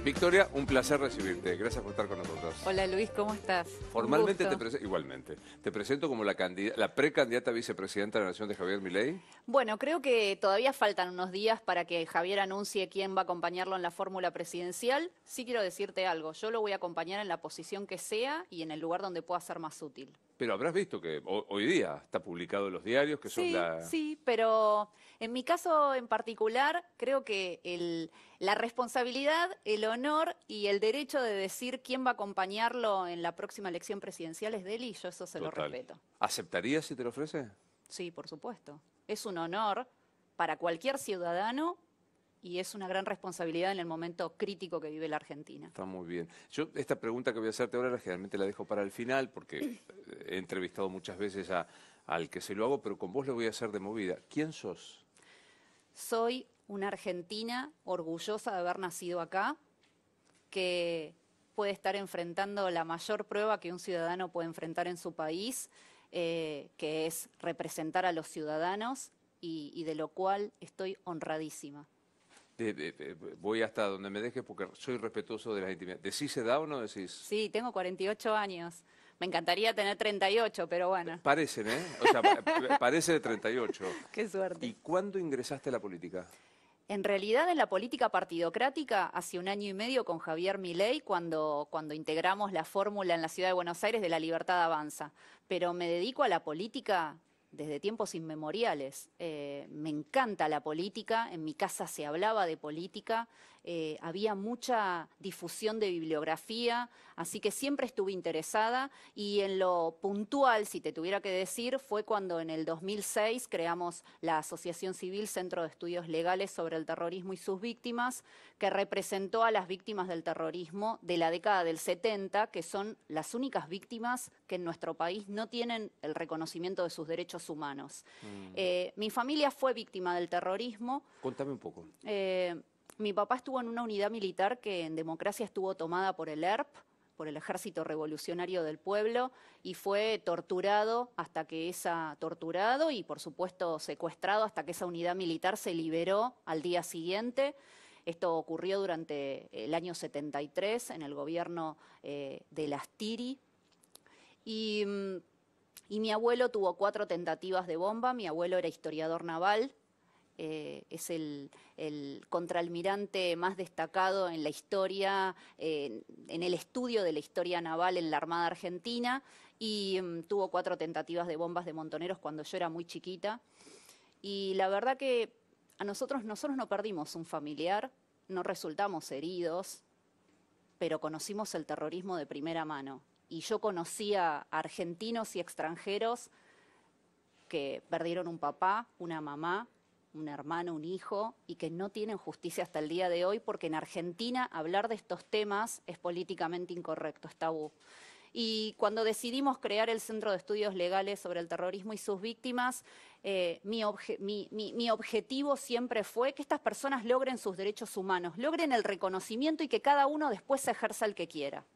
Victoria, un placer recibirte. Gracias por estar con nosotros. Hola Luis, ¿cómo estás? Formalmente igualmente, te presento como la precandidata a vicepresidenta de la Nación de Javier Milei. Bueno, creo que todavía faltan unos días para que Javier anuncie quién va a acompañarlo en la fórmula presidencial. Sí quiero decirte algo, yo lo voy a acompañar en la posición que sea y en el lugar donde pueda ser más útil. Pero habrás visto que hoy día está publicado en los diarios que sos la... Sí, pero en mi caso en particular creo que la responsabilidad, el honor y el derecho de decir quién va a acompañarlo en la próxima elección presidencial es de él y yo eso se lo respeto. ¿Aceptarías si te lo ofrece? Sí, por supuesto. Es un honor para cualquier ciudadano y es una gran responsabilidad en el momento crítico que vive la Argentina. Está muy bien. Yo esta pregunta que voy a hacerte ahora generalmente la dejo para el final porque he entrevistado muchas veces al que se lo hago, pero con vos lo voy a hacer de movida. ¿Quién sos? Soy una argentina orgullosa de haber nacido acá, que puede estar enfrentando la mayor prueba que un ciudadano puede enfrentar en su país, que es representar a los ciudadanos y de lo cual estoy honradísima. Voy hasta donde me dejes porque soy respetuoso de las intimidades. ¿Decís edad o no decís? Sí, tengo 48 años. Me encantaría tener 38, pero bueno. Parecen, ¿eh? O sea, parece de 38. Qué suerte. ¿Y cuándo ingresaste a la política? En realidad en la política partidocrática hace 1 año y medio con Javier Milei cuando integramos la fórmula en la Ciudad de Buenos Aires de La Libertad Avanza. Pero me dedico a la política desde tiempos inmemoriales. Me encanta la política, en mi casa se hablaba de política, había mucha difusión de bibliografía, así que siempre estuve interesada y en lo puntual, si te tuviera que decir, fue cuando en el 2006 creamos la Asociación Civil Centro de Estudios Legales sobre el Terrorismo y sus Víctimas, que representó a las víctimas del terrorismo de la década del 70, que son las únicas víctimas que en nuestro país no tienen el reconocimiento de sus derechos humanos. Mi familia fue víctima del terrorismo. Contame un poco. Mi papá estuvo en una unidad militar que en democracia estuvo tomada por el ERP, por el Ejército Revolucionario del Pueblo, y fue torturado torturado y por supuesto secuestrado hasta que esa unidad militar se liberó al día siguiente. Esto ocurrió durante el año 73 en el gobierno de Lastiri. Y mi abuelo tuvo 4 tentativas de bomba. Mi abuelo era historiador naval, es el contraalmirante más destacado en la historia, en el estudio de la historia naval en la Armada Argentina, y tuvo 4 tentativas de bombas de montoneros cuando yo era muy chiquita. Y la verdad que nosotros no perdimos un familiar, no resultamos heridos, pero conocimos el terrorismo de primera mano. Y yo conocía a argentinos y extranjeros que perdieron un papá, una mamá, un hermano, un hijo, y que no tienen justicia hasta el día de hoy, porque en Argentina hablar de estos temas es políticamente incorrecto, es tabú. Y cuando decidimos crear el Centro de Estudios Legales sobre el Terrorismo y sus Víctimas, mi objetivo siempre fue que estas personas logren sus derechos humanos, logren el reconocimiento y que cada uno después ejerza el que quiera.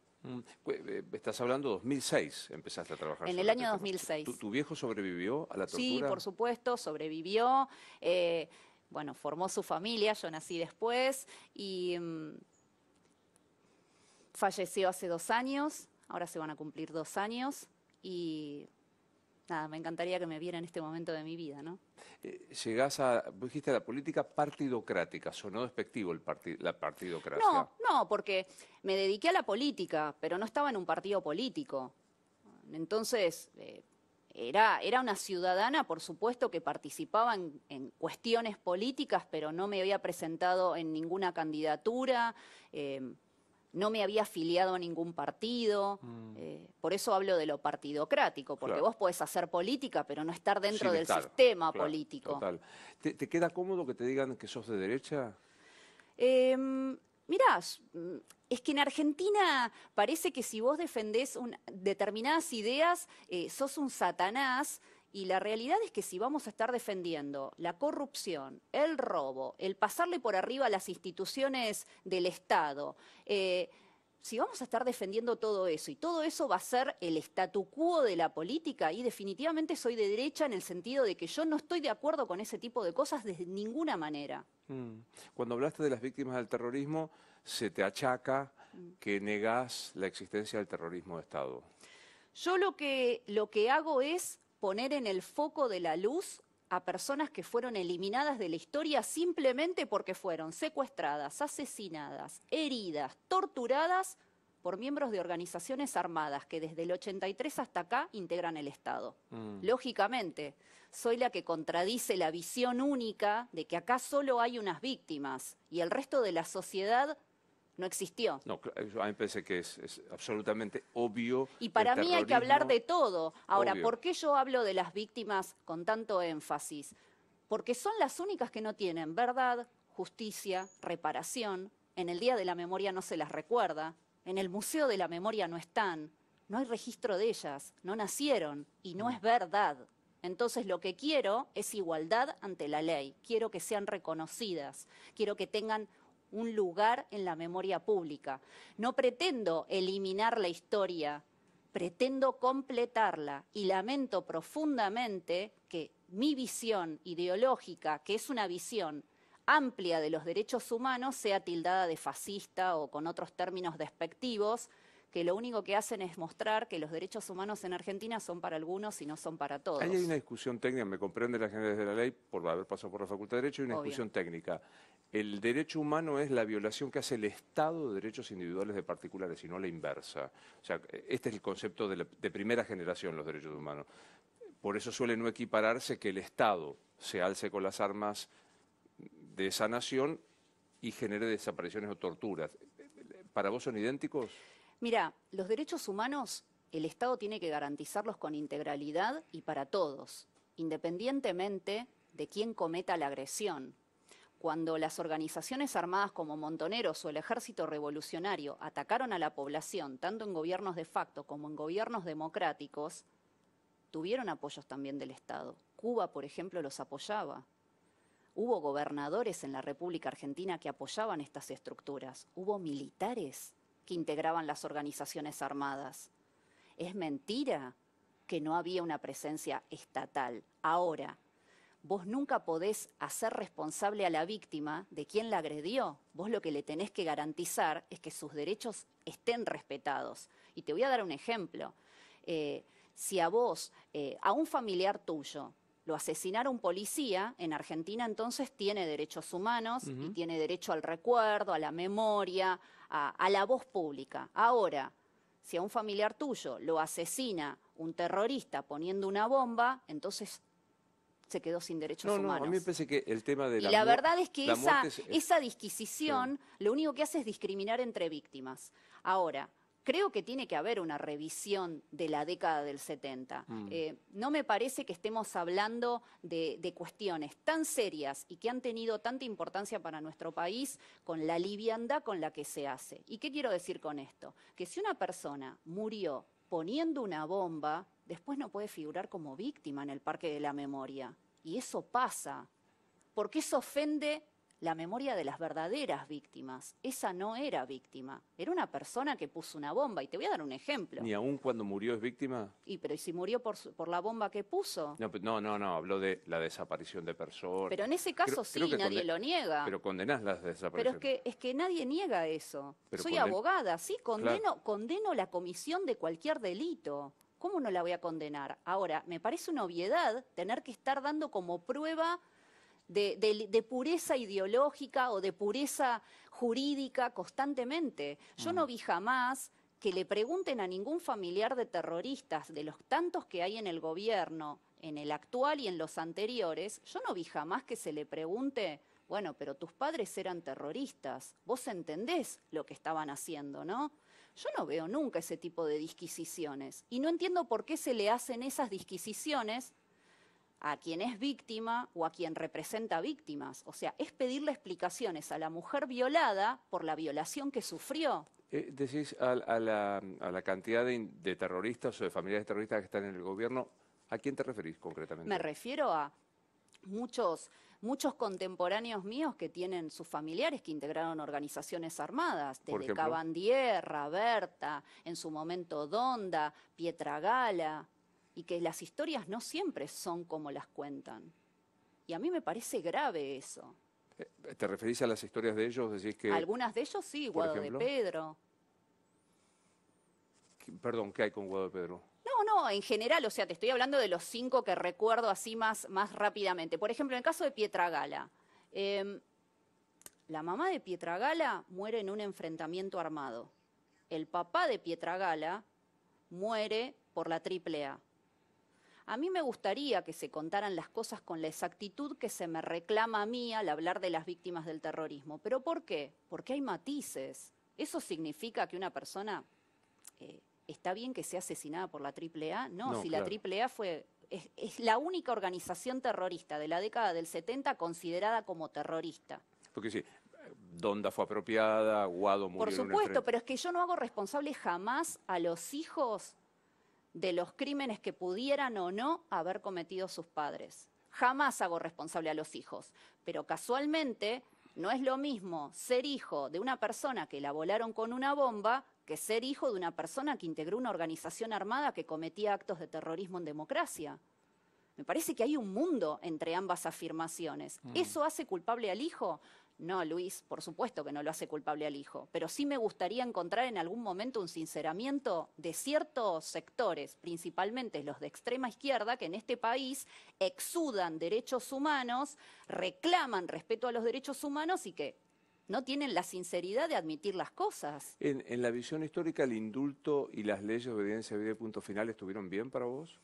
Estás hablando de 2006, empezaste a trabajar. En el año 2006. ¿Tu viejo sobrevivió a la tortura? Sí, por supuesto, sobrevivió. Bueno, formó su familia, yo nací después y falleció hace 2 años. Ahora se van a cumplir 2 años y nada, me encantaría que me viera en este momento de mi vida, ¿no? Vos dijiste la política partidocrática, sonó despectivo la partidocracia. No, porque me dediqué a la política, pero no estaba en un partido político. Entonces, era una ciudadana, por supuesto, que participaba en cuestiones políticas, pero no me había presentado en ninguna candidatura, no me había afiliado a ningún partido, por eso hablo de lo partidocrático, porque Claro. vos podés hacer política, pero no estar dentro Sin del estar, sistema claro, político. Total. ¿Te queda cómodo que te digan que sos de derecha? Mirá, es que en Argentina parece que si vos defendés determinadas ideas, sos un satanás. Y la realidad es que si vamos a estar defendiendo la corrupción, el robo, el pasarle por arriba a las instituciones del Estado, si vamos a estar defendiendo todo eso y todo eso va a ser el statu quo de la política, y definitivamente soy de derecha en el sentido de que yo no estoy de acuerdo con ese tipo de cosas de ninguna manera. Cuando hablaste de las víctimas del terrorismo, se te achaca que negás la existencia del terrorismo de Estado. Yo lo que hago es poner en el foco de la luz a personas que fueron eliminadas de la historia simplemente porque fueron secuestradas, asesinadas, heridas, torturadas por miembros de organizaciones armadas que desde el 83 hasta acá integran el Estado. Lógicamente, soy la que contradice la visión única de que acá solo hay unas víctimas y el resto de la sociedad no existió. No, a mí me parece que es absolutamente obvio. Y para mí hay que hablar de terrorismo, todo. Ahora, obvio. ¿por qué yo hablo de las víctimas con tanto énfasis? Porque son las únicas que no tienen verdad, justicia, reparación. En el Día de la Memoria no se las recuerda. En el Museo de la Memoria no están. No hay registro de ellas. No nacieron. Y no es verdad. Entonces lo que quiero es igualdad ante la ley. Quiero que sean reconocidas. Quiero que tengan un lugar en la memoria pública. No pretendo eliminar la historia, pretendo completarla y lamento profundamente que mi visión ideológica, que es una visión amplia de los derechos humanos, sea tildada de fascista o con otros términos despectivos, que lo único que hacen es mostrar que los derechos humanos en Argentina son para algunos y no son para todos. Ahí hay una discusión técnica, me comprende la generalidad de la ley, por haber pasado por la Facultad de Derecho, hay una discusión técnica. El derecho humano es la violación que hace el Estado de derechos individuales de particulares y no la inversa. O sea, este es el concepto de primera generación, los derechos humanos. Por eso suele no equipararse que el Estado se alce con las armas de esa nación y genere desapariciones o torturas. ¿Para vos son idénticos? Mira, los derechos humanos el Estado tiene que garantizarlos con integralidad y para todos, independientemente de quién cometa la agresión. Cuando las organizaciones armadas como Montoneros o el Ejército Revolucionario atacaron a la población, tanto en gobiernos de facto como en gobiernos democráticos, tuvieron apoyos también del Estado. Cuba, por ejemplo, los apoyaba. Hubo gobernadores en la República Argentina que apoyaban estas estructuras. Hubo militares que integraban las organizaciones armadas. Es mentira que no había una presencia estatal. Ahora, vos nunca podés hacer responsable a la víctima de quién la agredió. Vos lo que le tenés que garantizar es que sus derechos estén respetados. Y te voy a dar un ejemplo. Si a vos, a un familiar tuyo, lo asesinara un policía, en Argentina entonces tiene derechos humanos y tiene derecho al recuerdo, a la memoria, a la voz pública. Ahora, si a un familiar tuyo lo asesina un terrorista poniendo una bomba, entonces se quedó sin derechos humanos. No, a mí me parece que el tema de la verdad es que es esa disquisición lo único que hace es discriminar entre víctimas. Ahora, creo que tiene que haber una revisión de la década del 70. No me parece que estemos hablando de cuestiones tan serias y que han tenido tanta importancia para nuestro país con la liviandad con la que se hace. ¿Y qué quiero decir con esto? Que si una persona murió poniendo una bomba, después no puede figurar como víctima en el Parque de la Memoria. Y eso pasa, porque eso ofende la memoria de las verdaderas víctimas. Esa no era víctima, era una persona que puso una bomba. Y te voy a dar un ejemplo. ¿Ni aún cuando murió es víctima? Pero ¿y si murió por la bomba que puso? No, habló de la desaparición de personas. Pero en ese caso sí, nadie lo niega. Pero condenás las desapariciones. Pero es que nadie niega eso. Pero soy abogada, sí, condeno la comisión de cualquier delito. ¿Cómo no la voy a condenar? Ahora, me parece una obviedad tener que estar dando como prueba de pureza ideológica o de pureza jurídica constantemente. Yo no vi jamás que le pregunten a ningún familiar de terroristas, de los tantos que hay en el gobierno, en el actual y en los anteriores, yo no vi jamás que se le pregunte, bueno, pero tus padres eran terroristas, vos entendés lo que estaban haciendo, ¿no? Yo no veo nunca ese tipo de disquisiciones y no entiendo por qué se le hacen esas disquisiciones a quien es víctima o a quien representa víctimas. O sea, es pedirle explicaciones a la mujer violada por la violación que sufrió. Decís a la cantidad de terroristas o de familiares terroristas que están en el gobierno, ¿a quién te referís concretamente? Me refiero a muchos contemporáneos míos que tienen sus familiares que integraron organizaciones armadas, desde Cabandierra, Berta, en su momento Donda, Pietragala, y que las historias no siempre son como las cuentan. Y a mí me parece grave eso. ¿Te referís a las historias de ellos? Decís que, Algunas de ellos sí, por Guado de ejemplo, Pedro. perdón, ¿qué hay con Guado de Pedro? No, en general, o sea, te estoy hablando de los 5 que recuerdo así más rápidamente. Por ejemplo, en el caso de Pietragala. La mamá de Pietragala muere en un enfrentamiento armado. El papá de Pietragala muere por la AAA. A mí me gustaría que se contaran las cosas con la exactitud que se me reclama a mí al hablar de las víctimas del terrorismo. ¿Pero por qué? Porque hay matices. ¿Eso significa que una persona está bien que sea asesinada por la AAA? No, si claro. la AAA es la única organización terrorista de la década del 70 considerada como terrorista. Porque sí, Donda fue apropiada, Guado murió Por en un supuesto, pero es que yo no hago responsable jamás a los hijos de los crímenes que pudieran o no haber cometido sus padres. Jamás hago responsable a los hijos. Pero casualmente no es lo mismo ser hijo de una persona que la volaron con una bomba que ser hijo de una persona que integró una organización armada que cometía actos de terrorismo en democracia. Me parece que hay un mundo entre ambas afirmaciones. ¿Eso hace culpable al hijo? No, Luis, por supuesto que no lo hace culpable al hijo, pero sí me gustaría encontrar en algún momento un sinceramiento de ciertos sectores, principalmente los de extrema izquierda, que en este país exudan derechos humanos, reclaman respeto a los derechos humanos y que no tienen la sinceridad de admitir las cosas. En la visión histórica, ¿el indulto y las leyes de obediencia debida y punto final estuvieron bien para vos?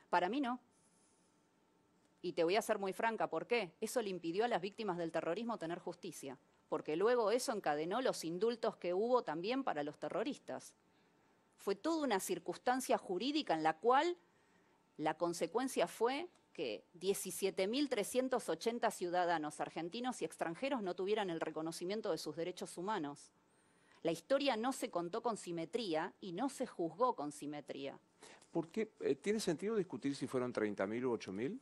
Para mí no. Y te voy a ser muy franca, ¿por qué? Eso le impidió a las víctimas del terrorismo tener justicia, porque luego eso encadenó los indultos que hubo también para los terroristas. Fue toda una circunstancia jurídica en la cual la consecuencia fue que 17.380 ciudadanos argentinos y extranjeros no tuvieran el reconocimiento de sus derechos humanos. La historia no se contó con simetría y no se juzgó con simetría. ¿Por qué? ¿Tiene sentido discutir si fueron 30.000 u 8.000?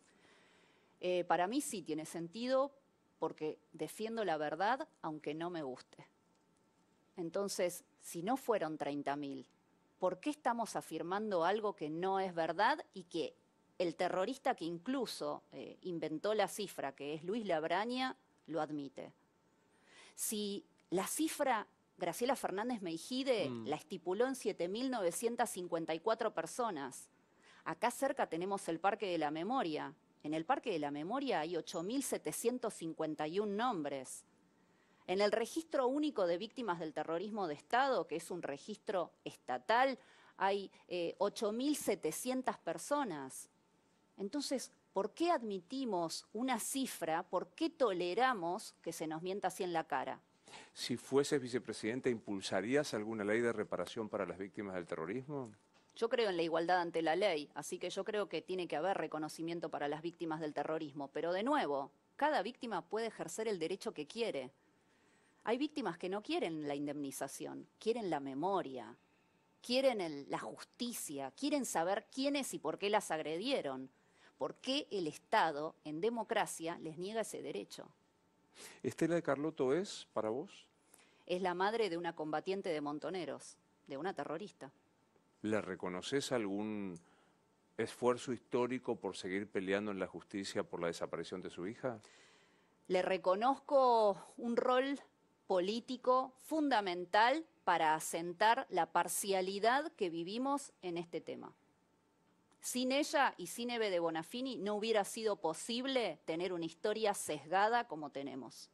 Para mí sí tiene sentido porque defiendo la verdad aunque no me guste. Entonces, si no fueron 30.000, ¿por qué estamos afirmando algo que no es verdad y que el terrorista que incluso inventó la cifra, que es Luis Labraña, lo admite? Si la cifra Graciela Fernández Meijide la estipuló en 7.954 personas, acá cerca tenemos el Parque de la Memoria. En el Parque de la Memoria hay 8.751 nombres. En el Registro Único de Víctimas del Terrorismo de Estado, que es un registro estatal, hay 8.700 personas. Entonces, ¿por qué admitimos una cifra? ¿Por qué toleramos que se nos mienta así en la cara? Si fueses vicepresidenta, ¿impulsarías alguna ley de reparación para las víctimas del terrorismo? Yo creo en la igualdad ante la ley, así que yo creo que tiene que haber reconocimiento para las víctimas del terrorismo. Pero de nuevo, cada víctima puede ejercer el derecho que quiere. Hay víctimas que no quieren la indemnización, quieren la memoria, quieren la justicia, quieren saber quiénes y por qué las agredieron. ¿Por qué el Estado, en democracia, les niega ese derecho? ¿Estela de Carlotto es, para vos? Es la madre de una combatiente de Montoneros, de una terrorista. ¿Le reconoces algún esfuerzo histórico por seguir peleando en la justicia por la desaparición de su hija? Le reconozco un rol político fundamental para asentar la parcialidad que vivimos en este tema. Sin ella y sin Eve de Bonafini no hubiera sido posible tener una historia sesgada como tenemos.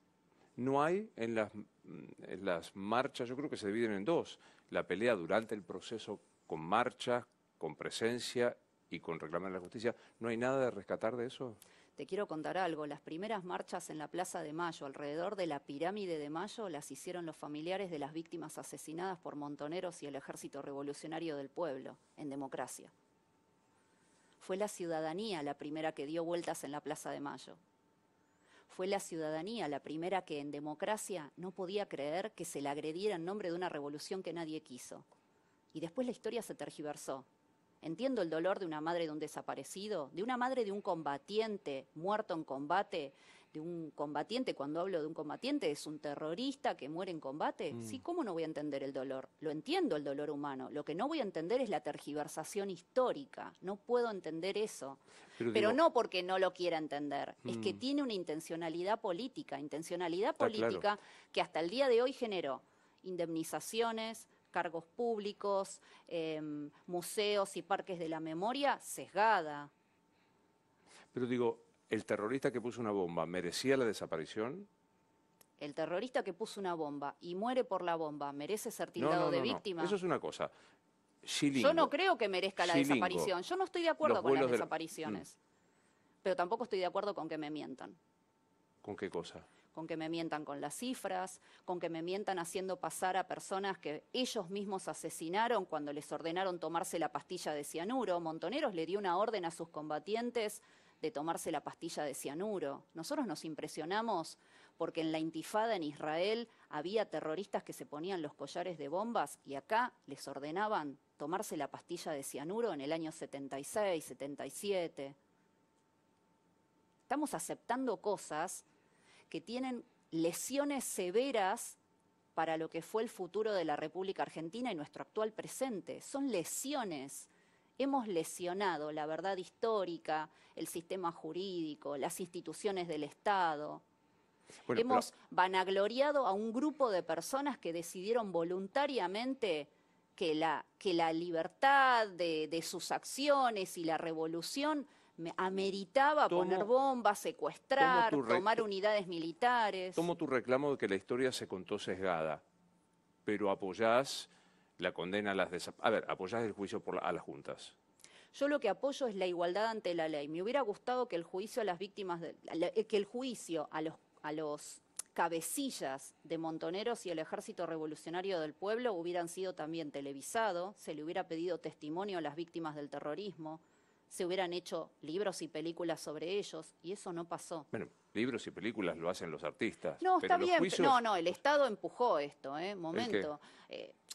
No hay en las marchas, yo creo que se dividen en dos, la pelea durante el proceso con marchas, con presencia y con reclamar la justicia. ¿No hay nada de rescatar de eso? Te quiero contar algo. Las primeras marchas en la Plaza de Mayo, alrededor de la Pirámide de Mayo, las hicieron los familiares de las víctimas asesinadas por Montoneros y el Ejército Revolucionario del Pueblo, en democracia. Fue la ciudadanía la primera que dio vueltas en la Plaza de Mayo. Fue la ciudadanía la primera que en democracia no podía creer que se la agrediera en nombre de una revolución que nadie quiso. Y después la historia se tergiversó. Entiendo el dolor de una madre de un desaparecido, de una madre de un combatiente muerto en combate, de un combatiente, cuando hablo de un combatiente, es un terrorista que muere en combate. Sí, ¿cómo no voy a entender el dolor? Lo entiendo, el dolor humano. Lo que no voy a entender es la tergiversación histórica. No puedo entender eso. Pero no porque no lo quiera entender, es que tiene una intencionalidad política claro. que hasta el día de hoy generó indemnizaciones, cargos públicos, museos y parques de la memoria sesgada. Pero digo, ¿el terrorista que puso una bomba merecía la desaparición? El terrorista que puso una bomba y muere por la bomba, ¿merece ser tildado de víctima? Eso es una cosa. Xilingo. Yo no creo que merezca la desaparición. Yo no estoy de acuerdo con las desapariciones. Pero tampoco estoy de acuerdo con que me mientan. ¿Con qué cosa? Con que me mientan con las cifras, con que me mientan haciendo pasar a personas que ellos mismos asesinaron cuando les ordenaron tomarse la pastilla de cianuro. Montoneros le dio una orden a sus combatientes de tomarse la pastilla de cianuro. Nosotros nos impresionamos porque en la intifada en Israel había terroristas que se ponían los collares de bombas y acá les ordenaban tomarse la pastilla de cianuro en el año 76, 77. Estamos aceptando cosas que tienen lesiones severas para lo que fue el futuro de la República Argentina y nuestro actual presente. Son lesiones. Hemos lesionado la verdad histórica, el sistema jurídico, las instituciones del Estado. Bueno, hemos vanagloriado a un grupo de personas que decidieron voluntariamente que la libertad de sus acciones y la revolución ameritaba poner bombas, secuestrar, tomar unidades militares. Tomo tu reclamo de que la historia se contó sesgada, pero apoyás la condena a las desapariciones. A ver, apoyás el juicio a las juntas. Yo lo que apoyo es la igualdad ante la ley. Me hubiera gustado que el juicio a las víctimas, que el juicio a los cabecillas de Montoneros y el Ejército Revolucionario del Pueblo hubieran sido también televisado, se le hubiera pedido testimonio a las víctimas del terrorismo, se hubieran hecho libros y películas sobre ellos, y eso no pasó. Bueno, libros y películas lo hacen los artistas. No, pero está bien. Juicios... No, el Estado empujó esto, momento.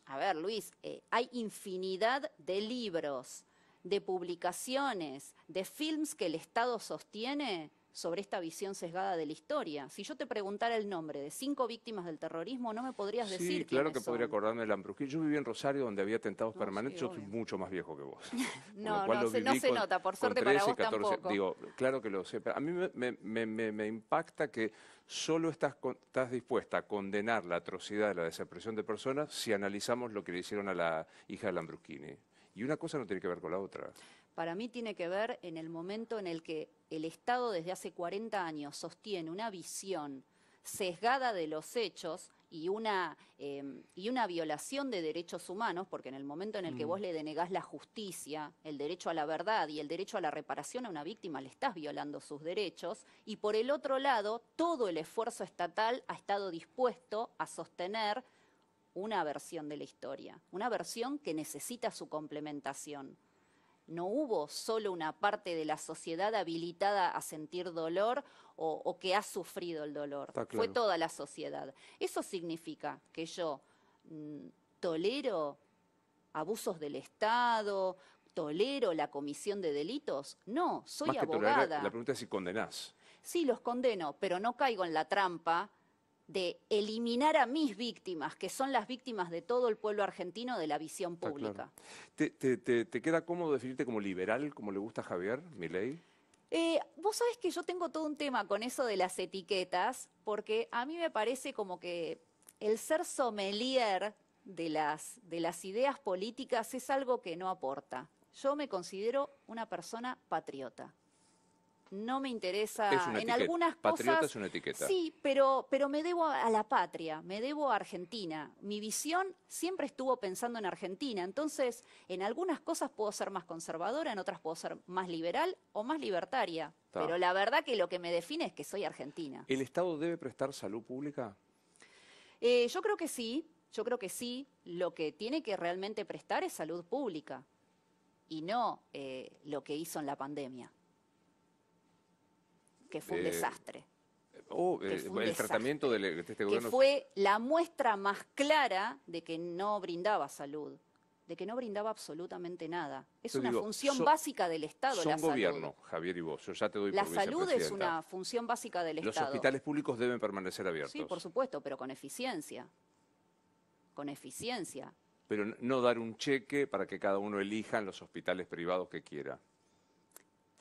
A ver, Luis, hay infinidad de libros, de publicaciones, de films que el Estado sostiene sobre esta visión sesgada de la historia. Si yo te preguntara el nombre de 5 víctimas del terrorismo, no me podrías decir Sí, claro que son. podría acordarme de Lambrusquini. Yo viví en Rosario, donde había atentados permanentes. Sí, yo soy mucho más viejo que vos. No se nota, por suerte 13, para vos 14, tampoco. Digo, claro que lo sé, pero a mí me impacta que solo estás dispuesta a condenar la atrocidad de la desaparición de personas si analizamos lo que le hicieron a la hija de Lambrusquini. Y una cosa no tiene que ver con la otra. Para mí tiene que ver en el momento en el que el Estado desde hace 40 años sostiene una visión sesgada de los hechos y una violación de derechos humanos, porque en el momento en el que vos le denegás la justicia, el derecho a la verdad y el derecho a la reparación a una víctima, le estás violando sus derechos, y por el otro lado, todo el esfuerzo estatal ha estado dispuesto a sostener una versión de la historia, una versión que necesita su complementación. No hubo solo una parte de la sociedad habilitada a sentir dolor o que ha sufrido el dolor. Claro. Fue toda la sociedad. ¿Eso significa que yo tolero abusos del Estado, tolero la comisión de delitos? No, soy abogada. La pregunta es si condenás. Sí, los condeno, pero no caigo en la trampa de eliminar a mis víctimas, que son las víctimas de todo el pueblo argentino, de la visión pública. Claro. ¿Te queda cómodo definirte como liberal, como le gusta a Javier Milei? Vos sabés que yo tengo todo un tema con eso de las etiquetas, porque a mí me parece como que el ser sommelier de las ideas políticas es algo que no aporta. Yo me considero una persona patriota. No me interesa en algunas cosas. Patriota es una etiqueta. Sí, pero me debo a la patria, me debo a Argentina. Mi visión siempre estuvo pensando en Argentina. Entonces, en algunas cosas puedo ser más conservadora, en otras puedo ser más liberal o más libertaria. Pero la verdad que lo que me define es que soy argentina. ¿El Estado debe prestar salud pública? Yo creo que sí, Lo que tiene que realmente prestar es salud pública y no lo que hizo en la pandemia, que fue un desastre. El tratamiento de este gobierno. Que fue la muestra más clara de que no brindaba salud, de que no brindaba absolutamente nada. Es una función básica del Estado, la salud. Son gobierno, Javier y vos, yo ya te doy por vicepresidenta. La salud es una función básica del Estado. Los hospitales públicos deben permanecer abiertos. Sí, por supuesto, pero con eficiencia. Con eficiencia. Pero no dar un cheque para que cada uno elija en los hospitales privados que quiera.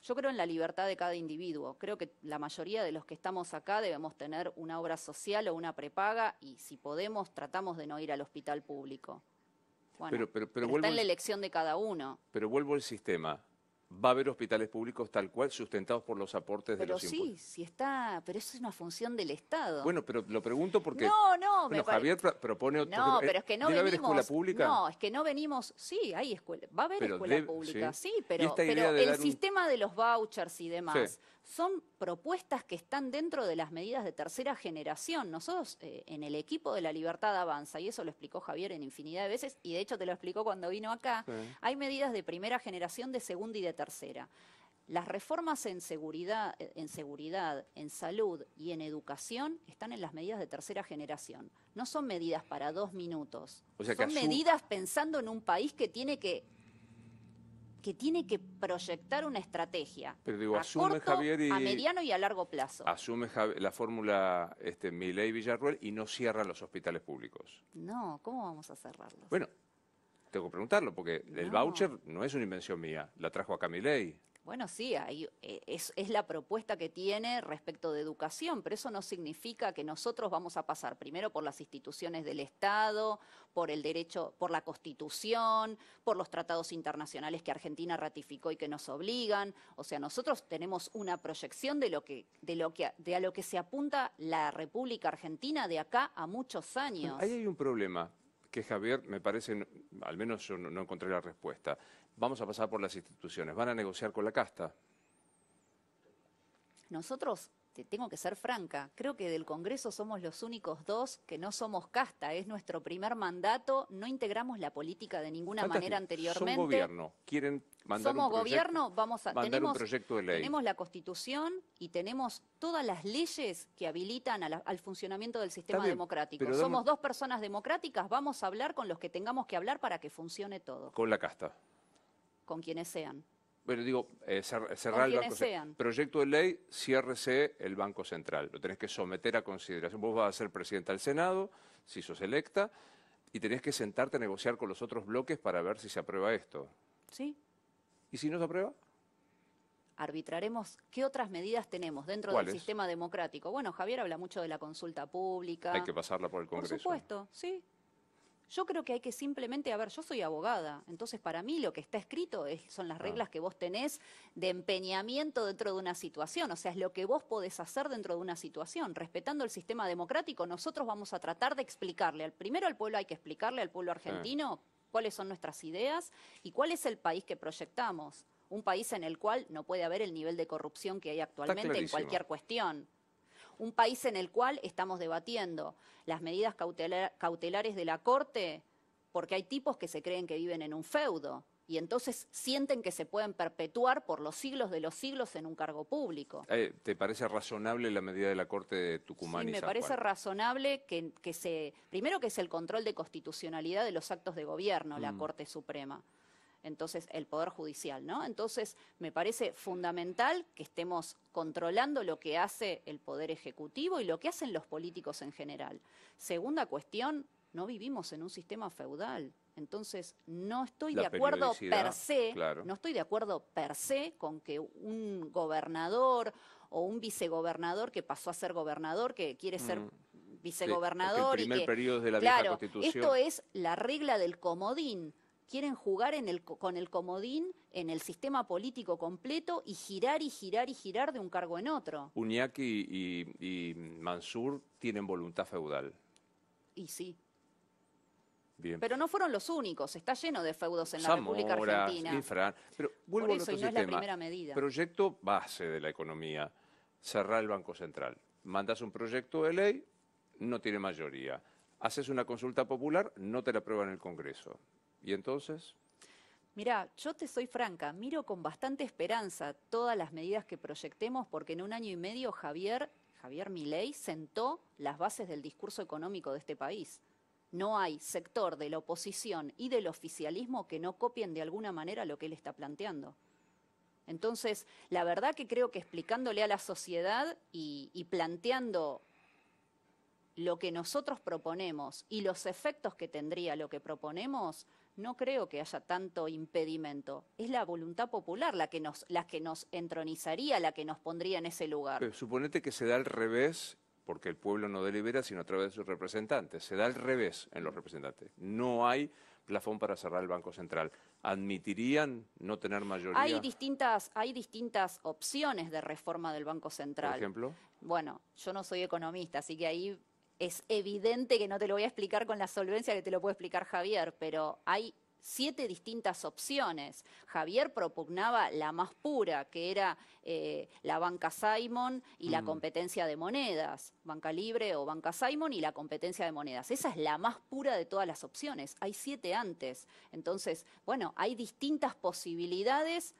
Yo creo en la libertad de cada individuo. Creo que la mayoría de los que estamos acá debemos tener una obra social o una prepaga y si podemos tratamos de no ir al hospital público. Bueno, pero está en la elección de cada uno. Pero vuelvo al sistema. Va a haber hospitales públicos tal cual sustentados por los aportes de los impuestos. Pero sí, sí está, pero eso es una función del Estado. Bueno, pero lo pregunto porque bueno, Javier propone otro. No, pero es que no ¿Debe venimos. haber escuela pública? No, es que no venimos. Sí, hay escuela. Va a haber escuela pública, sí, pero el sistema de los vouchers y demás son propuestas que están dentro de las medidas de tercera generación. Nosotros en el equipo de La Libertad Avanza, y eso lo explicó Javier en infinidad de veces, y de hecho te lo explicó cuando vino acá, hay medidas de primera generación, de segunda y de tercera. Las reformas en seguridad, en salud y en educación están en las medidas de tercera generación. No son medidas para 2 minutos. O sea, son medidas pensando en un país que tiene que proyectar una estrategia pero digo, a corto, Javier a mediano y a largo plazo. Asume la fórmula Milei-Villarruel y no cierra los hospitales públicos. No, ¿cómo vamos a cerrarlos? Bueno, tengo que preguntarlo porque el voucher no es una invención mía, la trajo acá Milei. Bueno, sí, es la propuesta que tiene respecto de educación, pero eso no significa que nosotros vamos a pasar primero por las instituciones del Estado, por el derecho, por la Constitución, por los tratados internacionales que Argentina ratificó y que nos obligan. O sea, nosotros tenemos una proyección de a lo que se apunta la República Argentina de acá a muchos años. Ahí hay un problema que Javier, me parece, al menos yo no encontré la respuesta. Vamos a pasar por las instituciones. ¿Van a negociar con la casta? Nosotros, tengo que ser franca, creo que del Congreso somos los únicos 2 que no somos casta. Es nuestro primer mandato, no integramos la política de ninguna manera anteriormente. Son gobierno, quieren mandar Somos gobierno, un proyecto de ley. Tenemos la Constitución y tenemos todas las leyes que habilitan al funcionamiento del sistema democrático. Somos 2 personas democráticas, vamos a hablar con los que tengamos que hablar para que funcione todo. Con la casta. Con quienes sean. Bueno, digo, cerrar el Banco Central. Proyecto de ley, ciérrese el Banco Central. Lo tenés que someter a consideración. Vos vas a ser presidenta del Senado, si sos electa, y tenés que sentarte a negociar con los otros bloques para ver si se aprueba esto. Sí. ¿Y si no se aprueba? Arbitraremos qué otras medidas tenemos dentro del sistema democrático. Bueno, Javier habla mucho de la consulta pública. Hay que pasarla por el Congreso. Por supuesto, sí. Yo creo que hay que simplemente, yo soy abogada, entonces para mí lo que está escrito son las reglas que vos tenés de empeñamiento dentro de una situación, o sea, es lo que vos podés hacer dentro de una situación. Respetando el sistema democrático, nosotros vamos a tratar de explicarle, primero al pueblo hay que explicarle al pueblo argentino cuáles son nuestras ideas y cuál es el país que proyectamos. Un país en el cual no puede haber el nivel de corrupción que hay actualmente en cualquier cuestión. Un país en el cual estamos debatiendo las medidas cautelares de la Corte porque hay tipos que se creen que viven en un feudo y entonces sienten que se pueden perpetuar por los siglos de los siglos en un cargo público. ¿Te parece razonable la medida de la Corte de Tucumán y San Juan? Sí, me parece razonable primero que es el control de constitucionalidad de los actos de gobierno, la Corte Suprema. Entonces, el Poder Judicial, ¿no? Entonces, me parece fundamental que estemos controlando lo que hace el Poder Ejecutivo y lo que hacen los políticos en general. Segunda cuestión, no vivimos en un sistema feudal. Entonces, no estoy de acuerdo per se, no estoy de acuerdo per se con que un gobernador o un vicegobernador que pasó a ser gobernador, que quiere ser vicegobernador. El primer periodo de la vieja Constitución. Esto es la regla del comodín. Quieren jugar con el comodín en el sistema político completo y girar y girar y girar de un cargo en otro. Uñaki y Mansur tienen voluntad feudal. Y sí. Bien. Pero no fueron los únicos, está lleno de feudos en Zamora, la República Argentina. Infran. Pero vuelvo Por eso, al otro y no es la primera medida. Proyecto base de la economía, cerrar el Banco Central. Mandas un proyecto de ley, no tiene mayoría. Haces una consulta popular, no te la aprueban en el Congreso. ¿Y entonces? Mirá, yo te soy franca, miro con bastante esperanza todas las medidas que proyectemos porque en 1 año y medio Javier Milei sentó las bases del discurso económico de este país. No hay sector de la oposición y del oficialismo que no copien de alguna manera lo que él está planteando. Entonces, la verdad que creo que explicándole a la sociedad y planteando lo que nosotros proponemos y los efectos que tendría lo que proponemos, no creo que haya tanto impedimento. Es la voluntad popular la que nos entronizaría, la que nos pondría en ese lugar. Pero suponete que se da al revés, porque el pueblo no delibera sino a través de sus representantes. Se da al revés en los representantes. No hay plafón para cerrar el Banco Central. ¿Admitirían no tener mayoría? Hay distintas opciones de reforma del Banco Central. ¿Por ejemplo? Bueno, yo no soy economista, así que ahí es evidente que no te lo voy a explicar con la solvencia que te lo puede explicar Javier, pero hay 7 distintas opciones. Javier propugnaba la más pura, que era la banca Simon y la competencia de monedas, banca libre o banca Simon y la competencia de monedas. Esa es la más pura de todas las opciones. Hay 7 antes. Entonces, bueno, hay distintas posibilidades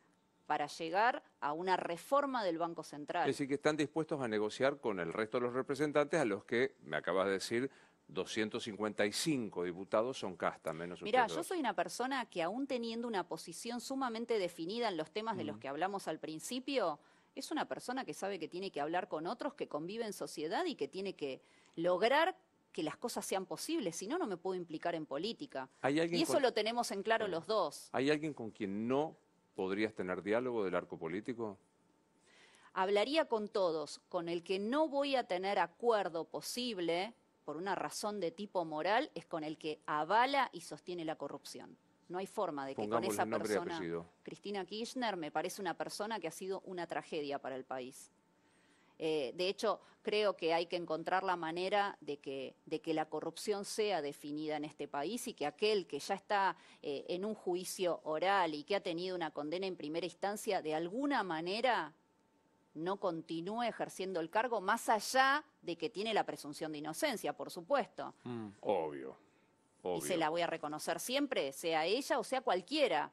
para llegar a una reforma del Banco Central. Es decir, que están dispuestos a negociar con el resto de los representantes, a los que, me acabas de decir, 255 diputados son casta, menos Mirá, ustedes yo dos. soy una persona que aún teniendo una posición sumamente definida en los temas de los que hablamos al principio, es una persona que sabe que tiene que hablar con otros, que convive en sociedad y que tiene que lograr que las cosas sean posibles, si no, no me puedo implicar en política. Y eso lo tenemos en claro los dos. ¿Hay alguien con quien no podrías tener diálogo del arco político? Hablaría con todos. Con el que no voy a tener acuerdo posible, por una razón de tipo moral, es con el que avala y sostiene la corrupción. No hay forma de que con esa persona... Cristina Kirchner me parece una persona que ha sido una tragedia para el país. De hecho, creo que hay que encontrar la manera de que la corrupción sea definida en este país y que aquel que ya está en un juicio oral y que ha tenido una condena en primera instancia, de alguna manera no continúe ejerciendo el cargo, más allá de que tiene la presunción de inocencia, por supuesto. Obvio. Y se la voy a reconocer siempre, sea ella o sea cualquiera.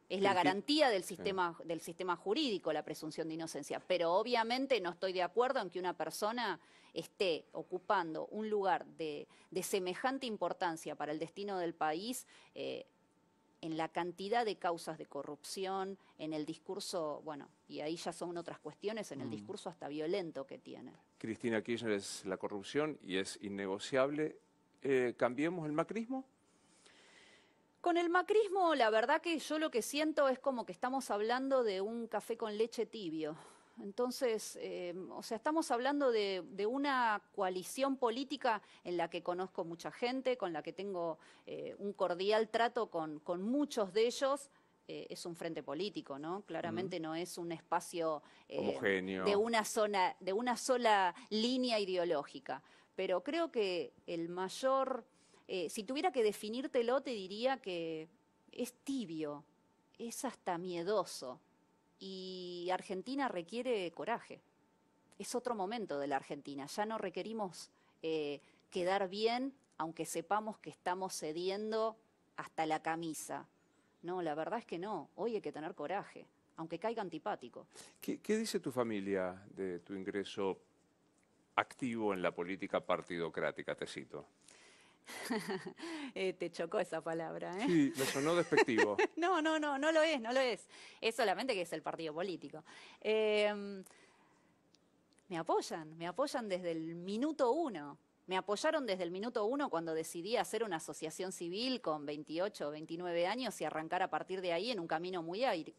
Es la garantía del sistema jurídico, la presunción de inocencia. Pero obviamente no estoy de acuerdo en que una persona esté ocupando un lugar de semejante importancia para el destino del país, en la cantidad de causas de corrupción, en el discurso, bueno, y ahí ya son otras cuestiones, en el discurso hasta violento que tiene. Cristina Kirchner es la corrupción y es innegociable. ¿Cambiemos el macrismo? Con el macrismo, la verdad que yo lo que siento es como que estamos hablando de un café con leche tibio. Entonces, o sea, estamos hablando de una coalición política en la que conozco mucha gente, con la que tengo un cordial trato con muchos de ellos. Es un frente político, ¿no? Claramente no es un espacio homogéneo, de una sola línea ideológica. Pero creo que el mayor... si tuviera que definírtelo, te diría que es tibio, es hasta miedoso. Y Argentina requiere coraje. Es otro momento de la Argentina. Ya no requerimos quedar bien, aunque sepamos que estamos cediendo hasta la camisa. No, la verdad es que no. Hoy hay que tener coraje, aunque caiga antipático. ¿Qué dice tu familia de tu ingreso activo en la política partidocrática? Te cito. Te chocó esa palabra, ¿eh? Sí, me sonó despectivo. No lo es, no lo es. Es solamente que es el partido político. Me apoyan desde el minuto 1. Me apoyaron desde el minuto 1 cuando decidí hacer una asociación civil con 28 o 29 años y arrancar a partir de ahí en un camino muy árido.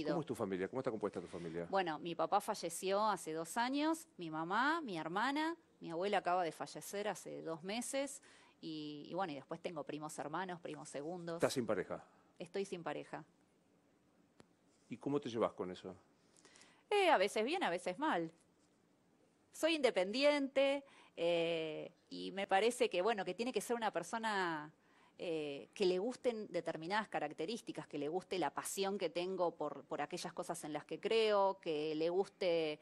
¿Cómo es tu familia? ¿Cómo está compuesta tu familia? Bueno, mi papá falleció hace 2 años, mi mamá, mi hermana, mi abuela acaba de fallecer hace 2 meses. Y bueno, y después tengo primos hermanos, primos segundos. ¿Estás sin pareja? Estoy sin pareja. ¿Y cómo te llevas con eso? A veces bien, a veces mal. Soy independiente y me parece que, bueno, que tiene que ser una persona que le gusten determinadas características, que le guste la pasión que tengo por aquellas cosas en las que creo, que le guste...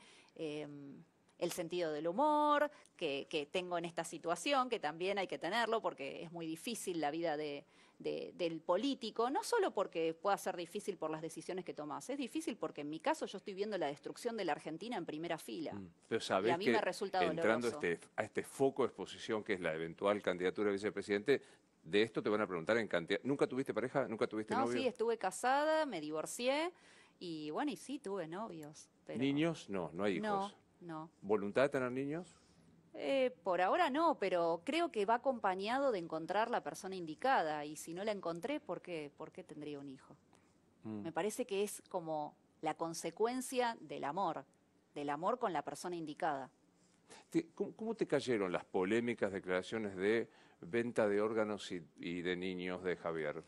el sentido del humor que tengo en esta situación, que también hay que tenerlo porque es muy difícil la vida del político, no solo porque pueda ser difícil por las decisiones que tomás, es difícil porque en mi caso yo estoy viendo la destrucción de la Argentina en primera fila. Pero sabés y a mí que me resulta entrando doloroso. a este foco de exposición que es la eventual candidatura a vicepresidente, de esto te van a preguntar en cantidad. ¿Nunca tuviste pareja? ¿Nunca tuviste novio? No, sí, estuve casada, me divorcié y bueno, y sí, tuve novios. Pero... ¿Niños? No hay hijos. No. ¿Voluntad de tener niños? Por ahora no, pero creo que va acompañado de encontrar la persona indicada. Y si no la encontré, ¿por qué tendría un hijo? Me parece que es como la consecuencia del amor con la persona indicada. ¿Cómo te cayeron las polémicas declaraciones de venta de órganos y de niños de Javier?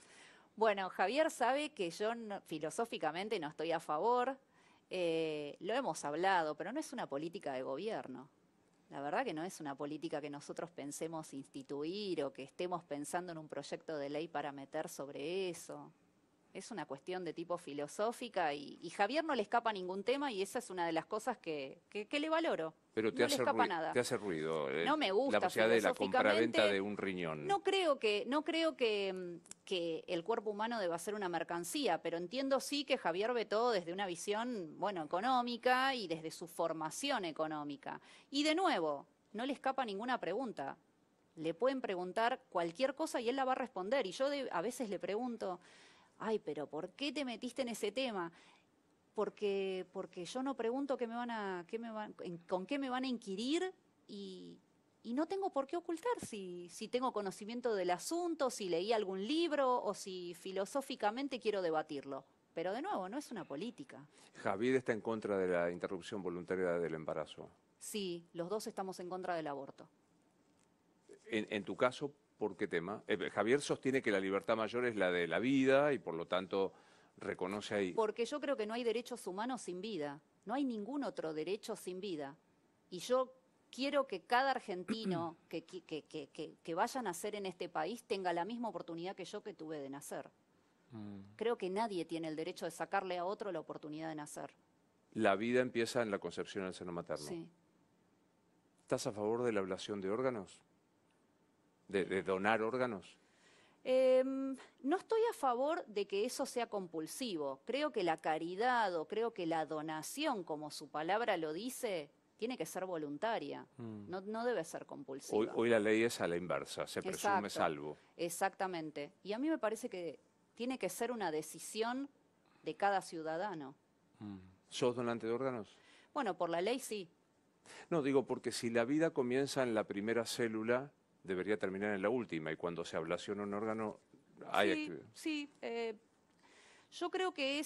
Bueno, Javier sabe que yo filosóficamente no estoy a favor, lo hemos hablado, pero no es una política de gobierno. La verdad que no es una política que nosotros pensemos instituir o que estemos pensando en un proyecto de ley para meter sobre eso. Es una cuestión de tipo filosófica y Javier no le escapa ningún tema y esa es una de las cosas que le valoro. Pero no le escapa nada. Te hace ruido No me gusta la posibilidad de la filosóficamente. compraventa de un riñón. No creo que el cuerpo humano deba ser una mercancía, pero entiendo sí que Javier ve todo desde una visión, bueno, económica y desde su formación económica. Y de nuevo, no le escapa ninguna pregunta. Le pueden preguntar cualquier cosa y él la va a responder. Y yo a veces le pregunto, ay, pero ¿por qué te metiste en ese tema? Porque yo no pregunto con qué me van a inquirir y no tengo por qué ocultar si tengo conocimiento del asunto, si leí algún libro o si filosóficamente quiero debatirlo. Pero de nuevo, no es una política. Javier está en contra de la interrupción voluntaria del embarazo. Sí, los dos estamos en contra del aborto. En tu caso, ¿por qué tema? Javier sostiene que la libertad mayor es la de la vida y por lo tanto reconoce ahí. Porque yo creo que no hay derechos humanos sin vida. No hay ningún otro derecho sin vida. Y yo quiero que cada argentino que vaya a nacer en este país tenga la misma oportunidad que yo que tuve de nacer. Creo que nadie tiene el derecho de sacarle a otro la oportunidad de nacer. La vida empieza en la concepción del seno materno. Sí. ¿Estás a favor de la ablación de órganos? ¿De donar órganos? No estoy a favor de que eso sea compulsivo. Creo que la caridad o creo que la donación, como su palabra lo dice, tiene que ser voluntaria. No debe ser compulsiva. Hoy la ley es a la inversa, se presume Exacto, salvo. Exactamente. Y a mí me parece que tiene que ser una decisión de cada ciudadano. ¿Sos donante de órganos? Bueno, por la ley sí. No, digo porque si la vida comienza en la primera célula, debería terminar en la última, y cuando se ablaciona un órgano hay actividad. Sí, yo creo que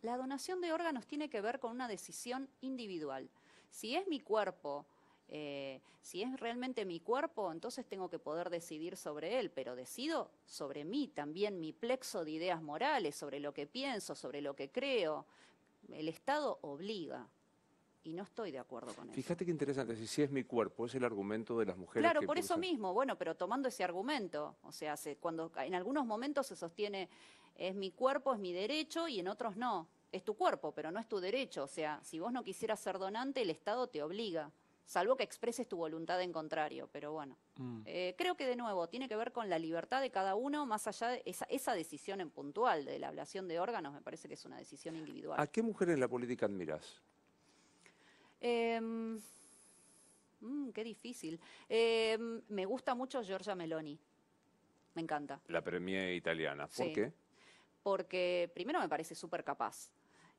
la donación de órganos tiene que ver con una decisión individual. Si es mi cuerpo, si es realmente mi cuerpo, entonces tengo que poder decidir sobre él, pero decido sobre mí también, mi plexo de ideas morales, sobre lo que pienso, sobre lo que creo. El Estado obliga. Y no estoy de acuerdo con eso. Fíjate qué interesante, si es mi cuerpo, es el argumento de las mujeres. Claro, por eso mismo, bueno, pero tomando ese argumento, o sea, cuando en algunos momentos se sostiene es mi cuerpo, es mi derecho, y en otros no, es tu cuerpo, pero no es tu derecho. O sea, si vos no quisieras ser donante, el Estado te obliga, salvo que expreses tu voluntad en contrario, pero bueno. Creo que de nuevo tiene que ver con la libertad de cada uno, más allá de esa decisión en puntual de la ablación de órganos, me parece que es una decisión individual. ¿A qué mujer en la política admiras? Qué difícil. Me gusta mucho Giorgia Meloni. Me encanta. La premier italiana. ¿Por Sí. qué? Porque primero me parece súper capaz.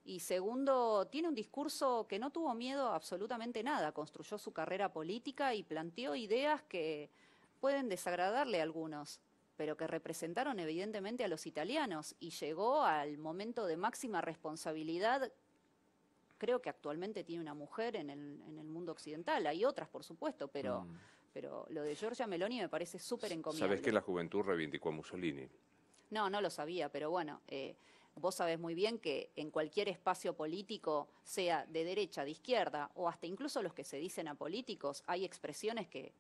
Y segundo, tiene un discurso que no tuvo miedo a absolutamente nada. Construyó su carrera política y planteó ideas que pueden desagradarle a algunos, pero que representaron evidentemente a los italianos. Y llegó al momento de máxima responsabilidad. Creo que actualmente tiene una mujer en el mundo occidental. Hay otras, por supuesto, pero lo de Giorgia Meloni me parece súper encomiable. Sabés que la juventud reivindicó a Mussolini. No lo sabía, pero bueno, vos sabés muy bien que en cualquier espacio político, sea de derecha, de izquierda, o hasta incluso los que se dicen apolíticos, hay expresiones que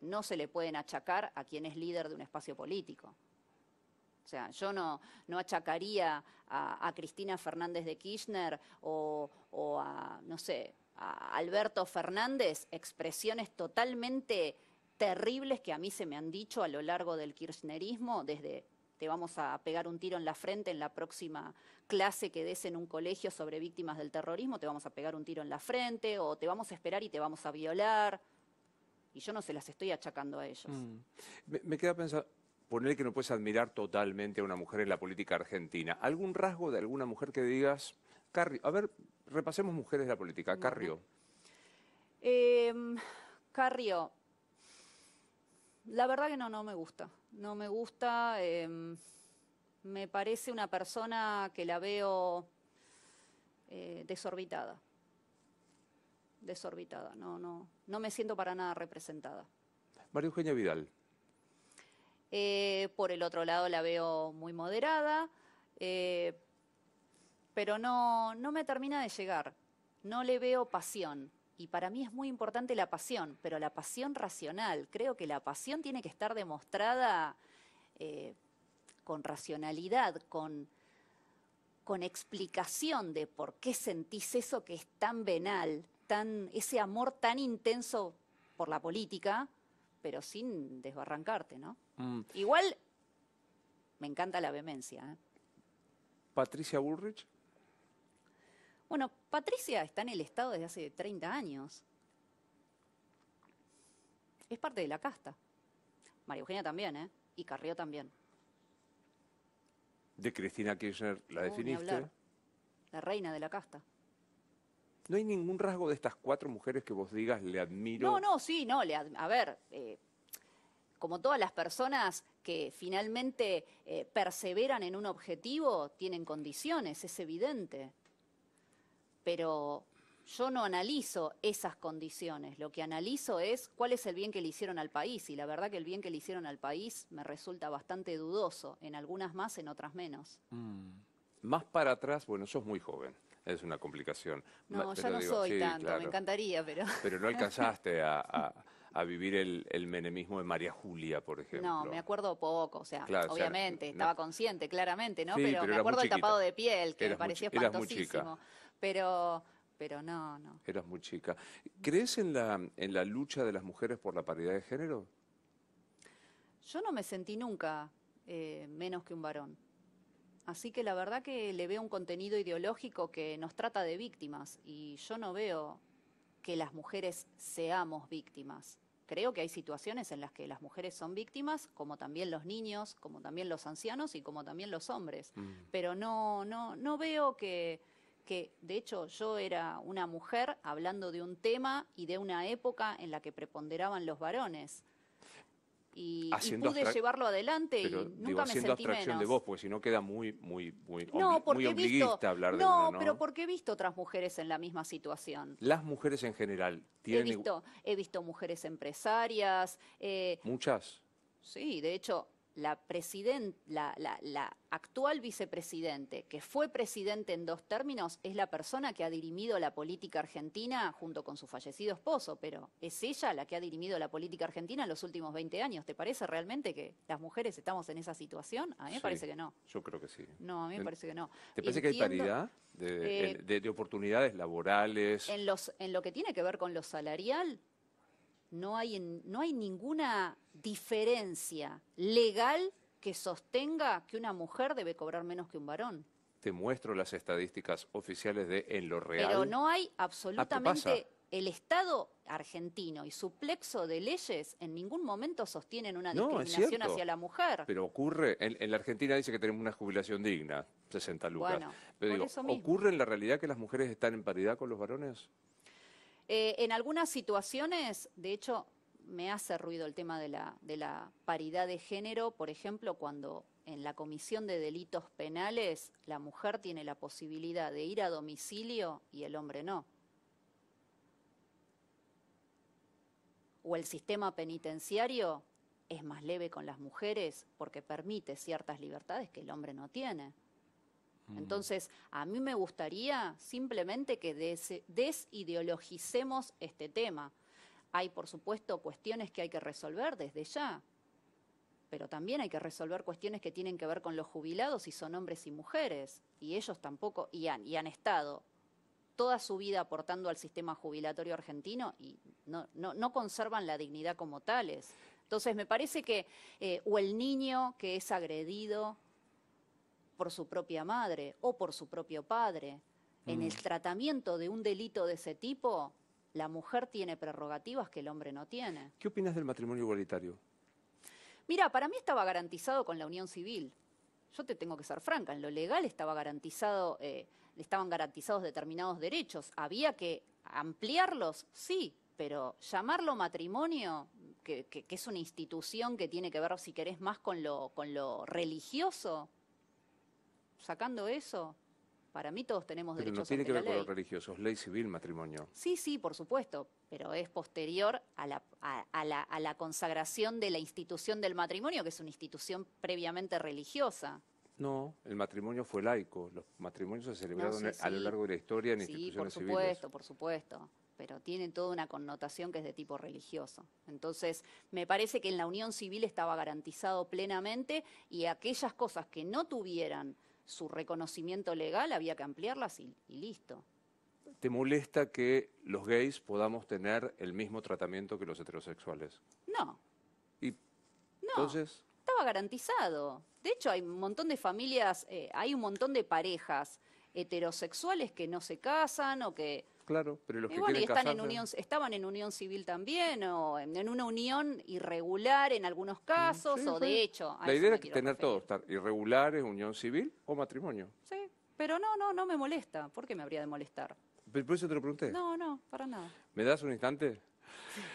no se le pueden achacar a quien es líder de un espacio político. O sea, yo no achacaría a Cristina Fernández de Kirchner o a, no sé, a Alberto Fernández expresiones totalmente terribles que a mí se me han dicho a lo largo del kirchnerismo, desde te vamos a pegar un tiro en la frente en la próxima clase que des en un colegio sobre víctimas del terrorismo, te vamos a pegar un tiro en la frente, o te vamos a esperar y te vamos a violar. Y yo no se las estoy achacando a ellos. Me queda pensando, poner que no puedes admirar totalmente a una mujer en la política argentina. ¿Algún rasgo de alguna mujer que digas, Carrió? A ver, repasemos mujeres de la política. Carrió. Carrió, la verdad que no me gusta. No me gusta, me parece una persona que la veo desorbitada. Desorbitada, no me siento para nada representada. María Eugenia Vidal. Por el otro lado la veo muy moderada, pero no me termina de llegar. No le veo pasión. Y para mí es muy importante la pasión, pero la pasión racional. Creo que la pasión tiene que estar demostrada con racionalidad, con explicación de por qué sentís eso que es tan venal, ese amor tan intenso por la política, pero sin desbarrancarte, ¿no? Igual me encanta la vehemencia, ¿eh? Patricia Bullrich. Bueno, Patricia está en el Estado desde hace 30 años. Es parte de la casta. María Eugenia también, ¿eh? Y Carrió también. De Cristina Kirchner la definiste. La reina de la casta. ¿No hay ningún rasgo de estas 4 mujeres que vos digas, le admiro? A ver, como todas las personas que finalmente perseveran en un objetivo, tienen condiciones, es evidente. Pero yo no analizo esas condiciones, lo que analizo es cuál es el bien que le hicieron al país, y la verdad que el bien que le hicieron al país me resulta bastante dudoso, en algunas más, en otras menos. Más para atrás, bueno, sos muy joven, es una complicación. No, ya no soy tanto, claro. Me encantaría, pero... Pero no alcanzaste a vivir el menemismo de María Julia, por ejemplo. No, me acuerdo poco, o sea, claro, obviamente, estaba consciente, claramente, ¿no? Sí, pero me acuerdo del tapado de piel, que me pareció espantosísimo. Pero no. Eras muy chica. ¿Crees en la lucha de las mujeres por la paridad de género? Yo no me sentí nunca menos que un varón. Así que la verdad que le veo un contenido ideológico que nos trata de víctimas, y yo no veo que las mujeres seamos víctimas. Creo que hay situaciones en las que las mujeres son víctimas, como también los niños, como también los ancianos y como también los hombres. Pero no veo que, de hecho, yo era una mujer hablando de un tema y de una época en la que preponderaban los varones. Y pude llevarlo adelante, pero, y nunca me sentí abstracción menos. de vos, porque si no queda muy obliguista hablar de uno, ¿no? Pero porque he visto otras mujeres en la misma situación. Las mujeres en general tienen... He visto mujeres empresarias. ¿Muchas? Sí, de hecho, la actual vicepresidente, que fue presidente en 2 términos, es la persona que ha dirimido la política argentina junto con su fallecido esposo, pero es ella la que ha dirimido la política argentina en los últimos 20 años. ¿Te parece realmente que las mujeres estamos en esa situación? A mí me parece que no. Yo creo que sí. No, a mí me parece que no. ¿Te parece que hay paridad de oportunidades laborales? En lo que tiene que ver con lo salarial, no hay ninguna diferencia legal que sostenga que una mujer debe cobrar menos que un varón. Te muestro las estadísticas oficiales de en lo real. Pero no hay absolutamente... El Estado argentino y su plexo de leyes en ningún momento sostienen una discriminación hacia la mujer. Pero ocurre, en la Argentina dice que tenemos una jubilación digna, 60 lucas. Bueno, pero digo, ¿ocurre en la realidad que las mujeres están en paridad con los varones? En algunas situaciones, de hecho, me hace ruido el tema de la paridad de género, por ejemplo, cuando en la comisión de delitos penales la mujer tiene la posibilidad de ir a domicilio y el hombre no. O el sistema penitenciario es más leve con las mujeres porque permite ciertas libertades que el hombre no tiene. Entonces, a mí me gustaría simplemente que desideologicemos este tema. Hay, por supuesto, cuestiones que hay que resolver desde ya, pero también hay que resolver cuestiones que tienen que ver con los jubilados y son hombres y mujeres, y ellos tampoco, y han estado toda su vida aportando al sistema jubilatorio argentino y no conservan la dignidad como tales. Entonces, me parece que, o el niño que es agredido por su propia madre o por su propio padre, en el tratamiento de un delito de ese tipo, la mujer tiene prerrogativas que el hombre no tiene. ¿Qué opinas del matrimonio igualitario? Mira, para mí estaba garantizado con la unión civil. Yo te tengo que ser franca, en lo legal estaba estaban garantizados determinados derechos. ¿Había que ampliarlos? Sí, pero llamarlo matrimonio, que es una institución que tiene que ver, si querés, más con lo religioso, sacando eso, para mí todos tenemos Pero no derechos tiene ante que la ver con ley. lo religioso, es ley civil matrimonio. Sí, sí, por supuesto, pero es posterior a la consagración de la institución del matrimonio, que es una institución previamente religiosa. No, el matrimonio fue laico. Los matrimonios se No celebraron sé, a lo sí, largo de la historia en sí, instituciones civiles. por supuesto, pero tiene toda una connotación que es de tipo religioso. Entonces, me parece que en la unión civil estaba garantizado plenamente y aquellas cosas que no tuvieran su reconocimiento legal había que ampliarlas y listo. ¿Te molesta que los gays podamos tener el mismo tratamiento que los heterosexuales? No, Y no. entonces, Estaba garantizado. De hecho, hay un montón de familias, hay un montón de parejas heterosexuales que no se casan o que... claro, pero los Y que bueno, y quieren casarse... estaban en unión civil también, o en una unión irregular en algunos casos, Sí, o sí. de hecho, a La eso idea me es quiero tener todo, referir. estar irregulares, unión civil o matrimonio. Sí, pero no me molesta. ¿Por qué me habría de molestar? Pero por eso te lo pregunté. No, para nada. ¿Me das un instante?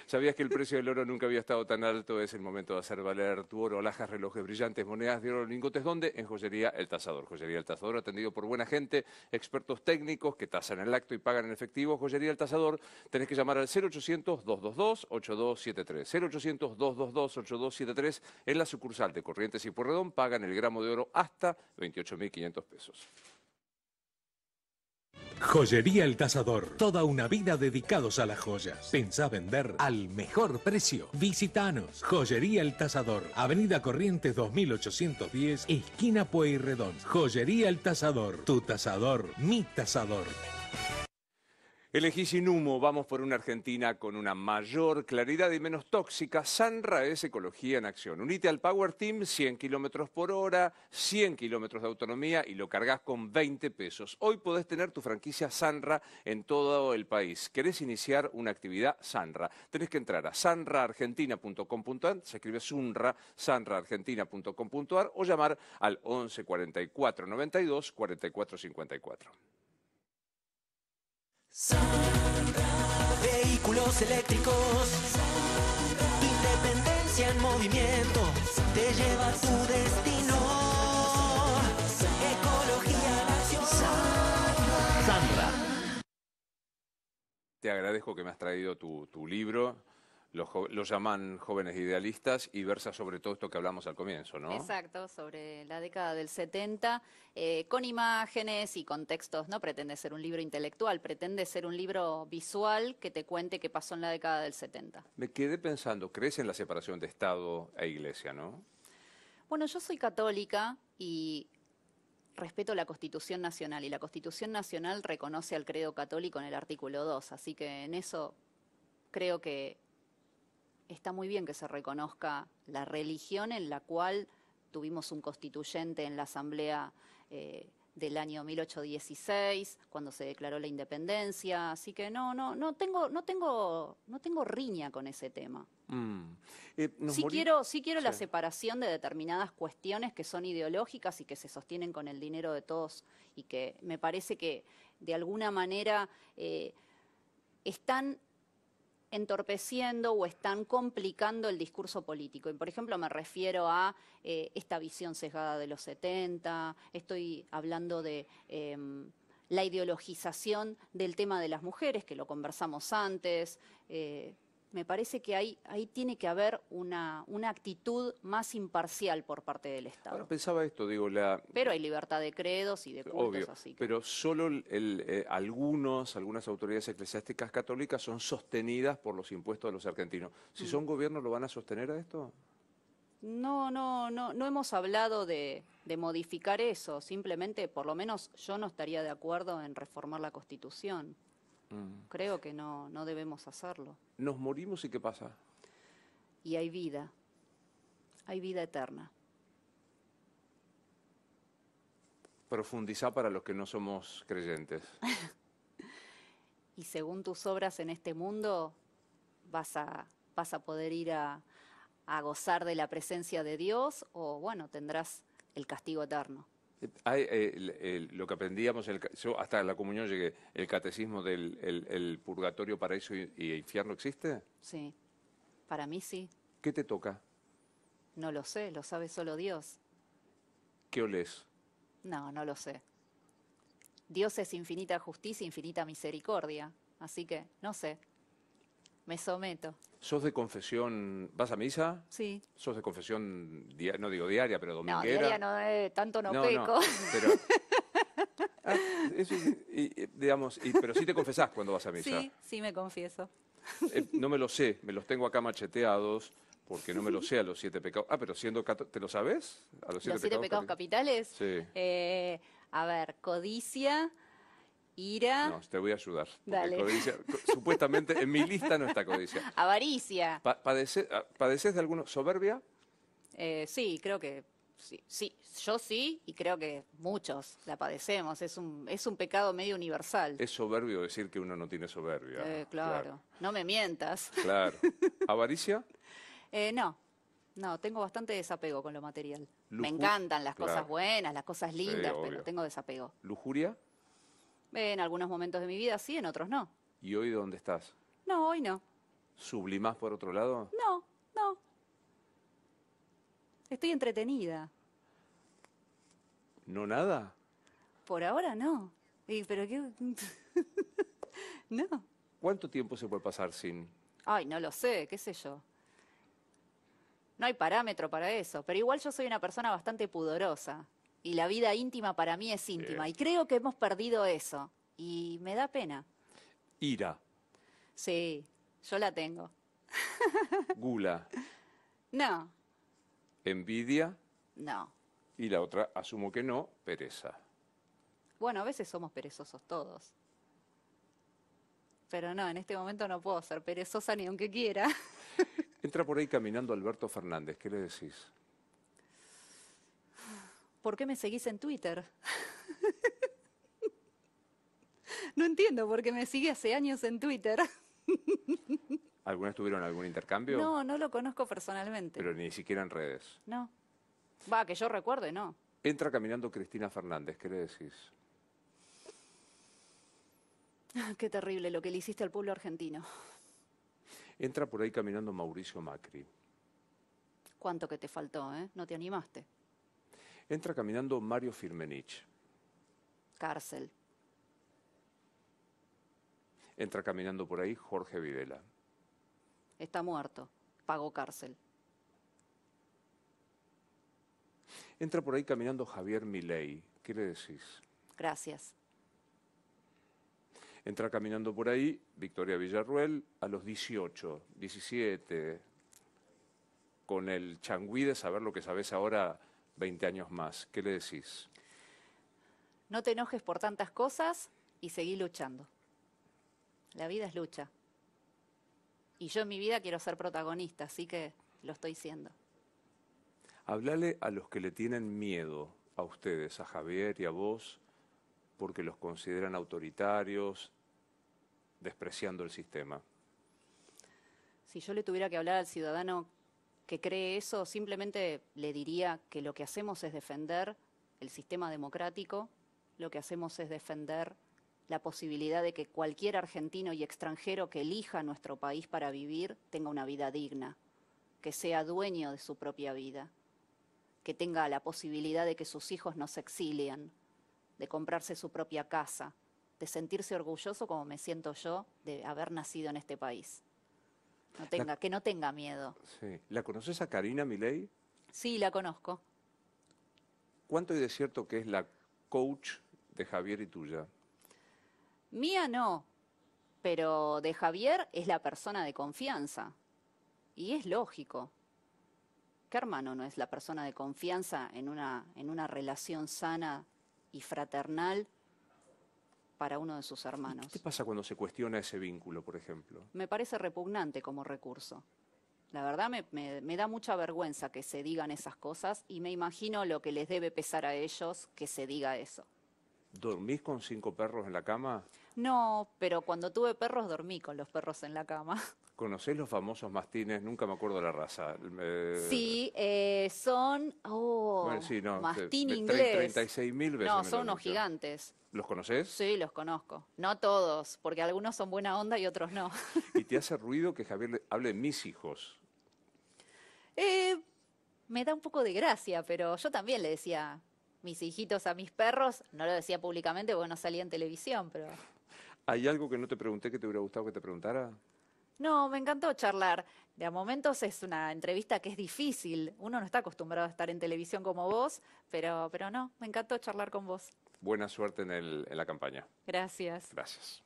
¿Sabías que el precio del oro nunca había estado tan alto? Es el momento de hacer valer tu oro, alhajas, relojes brillantes, monedas de oro, lingotes. ¿Dónde? En Joyería El Tasador. Joyería El Tasador, atendido por buena gente, expertos técnicos que tasan el acto y pagan en efectivo. Joyería El Tasador, tenés que llamar al 0800-222-8273. 0800-222-8273 en la sucursal de Corrientes y Pueyrredón. Pagan el gramo de oro hasta 28.500 pesos. Joyería El Tasador. Toda una vida dedicados a las joyas. Pensá vender al mejor precio. Visítanos. Joyería El Tasador. Avenida Corrientes 2810, esquina Pueyrredón. Joyería El Tasador. Tu tasador, mi tasador. Elegí sin humo, vamos por una Argentina con una mayor claridad y menos tóxica. Sanra es ecología en acción. Unite al Power Team, 100 kilómetros por hora, 100 kilómetros de autonomía y lo cargas con 20 pesos. Hoy podés tener tu franquicia Sanra en todo el país. ¿Querés iniciar una actividad? Sanra. Tenés que entrar a sanraargentina.com.ar, se escribe Sunra, sanraargentina.com.ar o llamar al 11 44 92 44 54. Vehículos eléctricos, tu independencia en movimiento te lleva a tu destino. Ecología en acción. Sandra. Te agradezco que me has traído tu libro. Lo llaman Jóvenes Idealistas y versa sobre todo esto que hablamos al comienzo, ¿no? Exacto, sobre la década del 70, con imágenes y contextos. No pretende ser un libro intelectual, pretende ser un libro visual que te cuente qué pasó en la década del 70. Me quedé pensando, ¿crees en la separación de Estado e Iglesia, no? Bueno, yo soy católica y respeto la Constitución Nacional, y la Constitución Nacional reconoce al credo católico en el artículo 2, así que en eso creo que está muy bien que se reconozca la religión en la cual tuvimos un constituyente en la Asamblea del año 1816, cuando se declaró la independencia, así que no tengo riña con ese tema. Sí quiero la separación de determinadas cuestiones que son ideológicas y que se sostienen con el dinero de todos y que me parece que de alguna manera están entorpeciendo o están complicando el discurso político. Y por ejemplo me refiero a esta visión sesgada de los 70, estoy hablando de la ideologización del tema de las mujeres, que lo conversamos antes. Me parece que ahí tiene que haber una actitud más imparcial por parte del Estado. Ahora pensaba esto, digo, Pero hay libertad de credos y de cultos, obvio, así que... pero solo algunas autoridades eclesiásticas católicas son sostenidas por los impuestos de los argentinos. Si son gobiernos, ¿lo van a sostener a esto? No hemos hablado de modificar eso, simplemente, por lo menos yo no estaría de acuerdo en reformar la Constitución. Creo que no debemos hacerlo. ¿Nos morimos y qué pasa? Y hay vida eterna. Profundizá para los que no somos creyentes. Y según tus obras en este mundo, vas a poder ir a gozar de la presencia de Dios o, bueno, tendrás el castigo eterno. Lo que aprendíamos, yo hasta la comunión llegué, el catecismo del el purgatorio, paraíso y infierno, ¿existe? Sí, para mí sí. ¿Qué te toca? No lo sé, lo sabe solo Dios. ¿Qué olés? No, no lo sé. Dios es infinita justicia, infinita misericordia. Así que, no sé. Me someto. ¿Sos de confesión, vas a misa? Sí. ¿Sos de confesión, no digo diaria, pero No, dominguera? diaria no, tanto no No, peco. pero, digamos, pero sí te confesás cuando vas a misa. Sí, sí me confieso. No me lo sé, me los tengo acá macheteados, porque no me lo sé a los 7 pecados. Pero siendo ¿te lo sabes? ¿A los 7 ¿Los 7 pecados capitales? Sí. A ver, codicia, ira... No, te voy a ayudar. Dale. Codicia, supuestamente en mi lista no está codicia. Avaricia. ¿Padeces de alguno? ¿Soberbia? Sí, creo que sí. Yo sí, y creo que muchos la padecemos. Es un pecado medio universal. Es soberbio decir que uno no tiene soberbia. Claro. No me mientas. Claro. ¿Avaricia? No, tengo bastante desapego con lo material. Me Luju- encantan las claro. cosas buenas, las cosas lindas, obvio. pero tengo desapego. ¿Lujuria? En algunos momentos de mi vida sí, en otros no. ¿Y hoy dónde estás? No, hoy no. ¿Sublimás por otro lado? No. Estoy entretenida. ¿No nada? Por ahora no. ¿Pero qué? No. ¿Cuánto tiempo se puede pasar sin? Ay, no lo sé, qué sé yo. No hay parámetro para eso, pero igual yo soy una persona bastante pudorosa y la vida íntima para mí es íntima y creo que hemos perdido eso y me da pena. Ira, Sí, yo la tengo. gula, No, envidia no. y la otra, asumo que no, pereza. Bueno, a veces somos perezosos todos. Pero no, en este momento no puedo ser perezosa ni aunque quiera. Entra por ahí caminando Alberto Fernández, ¿qué le decís? ¿Por qué me seguís en Twitter? No entiendo por qué me sigue hace años en Twitter. ¿Alguna vez tuvieron algún intercambio? No lo conozco personalmente. Pero ni siquiera en redes. No. Va, que yo recuerde, no. Entra caminando Cristina Fernández, ¿qué le decís? Qué terrible lo que le hiciste al pueblo argentino. Entra por ahí caminando Mauricio Macri. Cuánto que te faltó, ¿eh? No te animaste. Entra caminando Mario Firmenich. Cárcel. Entra caminando por ahí Jorge Videla. Está muerto. Pagó cárcel. Entra por ahí caminando Javier Milei, ¿qué le decís? Gracias. Entra caminando por ahí Victoria Villarruel a los 18, 17, con el changüí de saber lo que sabés ahora 20 años más. ¿Qué le decís? No te enojes por tantas cosas y seguí luchando. La vida es lucha. Y yo en mi vida quiero ser protagonista, así que lo estoy siendo. Hablale a los que le tienen miedo a ustedes, a Javier y a vos, porque los consideran autoritarios, despreciando el sistema. Si yo le tuviera que hablar al ciudadano que cree eso, simplemente le diría que lo que hacemos es defender el sistema democrático, lo que hacemos es defender la posibilidad de que cualquier argentino y extranjero que elija nuestro país para vivir tenga una vida digna, que sea dueño de su propia vida, que tenga la posibilidad de que sus hijos no se exilien, de comprarse su propia casa, de sentirse orgulloso como me siento yo de haber nacido en este país. Que no tenga miedo. Sí. ¿La conoces a Karina Milei? Sí, la conozco. ¿Cuánto hay de cierto que es la coach de Javier y tuya? Mía no, pero de Javier es la persona de confianza. Y es lógico. ¿Qué hermano no es la persona de confianza en una relación sana y fraternal para uno de sus hermanos? ¿Qué pasa cuando se cuestiona ese vínculo, por ejemplo? Me parece repugnante como recurso. La verdad me da mucha vergüenza que se digan esas cosas y me imagino lo que les debe pesar a ellos que se diga eso. ¿Dormís con 5 perros en la cama? No, pero cuando tuve perros dormí con los perros en la cama. ¿Conocés los famosos mastines? Nunca me acuerdo de la raza. Sí, son... Oh, Bueno, sí, no, mastín de inglés. 36.000 veces No, me lo son han unos dicho. gigantes. ¿Los conocés? Sí, los conozco. No todos, porque algunos son buena onda y otros no. ¿Y te hace ruido que Javier hable de mis hijos? Me da un poco de gracia, pero yo también le decía mis hijitos a mis perros. No lo decía públicamente porque no salía en televisión, pero... ¿Hay algo que no te pregunté que te hubiera gustado que te preguntara? No, me encantó charlar. De a momentos es una entrevista que es difícil. Uno no está acostumbrado a estar en televisión como vos, pero no, me encantó charlar con vos. Buena suerte en la campaña. Gracias. Gracias.